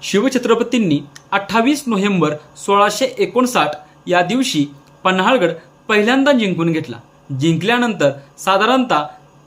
शिवछत्रपतींनी 28 November 1659 या दिवशी पन्हाळगड पहिल्यांदा जिंकून घेतला। जिंकल्यानंतर साधारणतः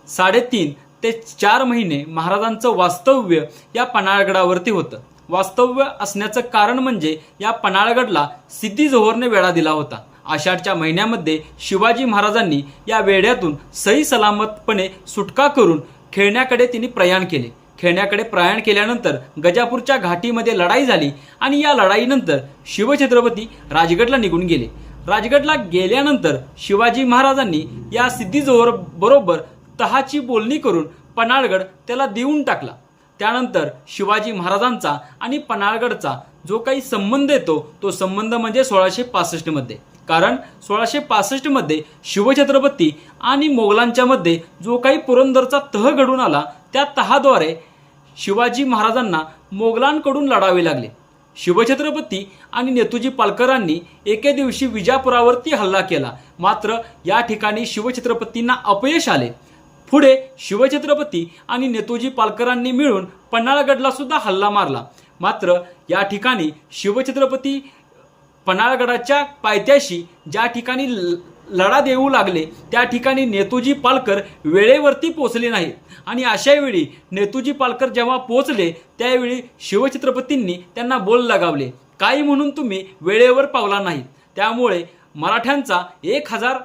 3.5 ते 4 महिने महाराजांचं वास्तव्य या पन्हाळगडावरती होतं। वास्तव्य असण्याचं कारण म्हणजे या पन्हाळगडला सिद्धी जोहरने वेढा दिला होता। आषाढच्या महिन्यामध्ये शिवाजी महाराजांनी या वेढ्यातून सही सलामतपणे सुटका करून खेळण्याकडे त्यांनी प्रयाण केले। खेळण्याकडे प्रयाण केल्यानंतर गजापूरच्या घाटीमध्ये लढाई झाली आणि या लढाईनंतर शिवछत्रपती राजगडला निघून गेले। राजगडला गेल्यानंतर शिवाजी महाराजांनी या सिद्धी जोहर बरोबर तहाची बोलणी करून पन्हाळगड त्याला देऊन टाकला। त्यानंतर शिवाजी महाराजांचा आणि पन्हाळगडचा जो काही संबंध येतो तो संबंध म्हणजे 1665 मध्ये, कारण 1665 मध्ये शिवछत्रपती आणि मोगलांच्या मध्ये जो काही पुरंदरचा तह घडून आला त्या तहाद्वारे शिवाजी महाराजांना मोगलांकडून लढावे लागले। शिवछत्रपती आणि नेतूजी पालकरांनी एके दिवशी विजापुरावरती हल्ला केला, मात्र या ठिकाणी शिवछत्रपतींना अपयश आले। पुढे शिवछत्रपती आणि नेतूजी पालकरांनी मिळून पन्हाळगडला सुद्धा हल्ला मारला, मात्र या ठिकाणी शिवछत्रपती पन्हाळगडाच्या पायथ्याशी ज्या ठिकाणी लढा देऊ लागले त्या ठिकाणी नेतूजी पालकर वेळेवरती पोहोचले नाहीत आणि अशा वेळी नेतूजी पालकर जेव्हा पोहोचले त्यावेळी शिवछत्रपतींनी त्यांना बोल लगावले, काय म्हणून तुम्ही वेळेवर पावला नाहीत। त्यामुळे मराठ्यांचा 1000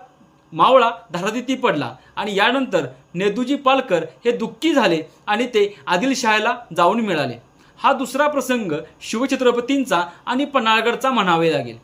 मावळा धारातीर्थी पडला आणि यानंतर नेतूजी पालकर हे दुःखी झाले आणि ते आदिलशहाला जाऊन मिळाले। हा दुसरा प्रसंग शिवछत्रपतींचा आणि पन्हाळगडचा म्हणावे लागेल।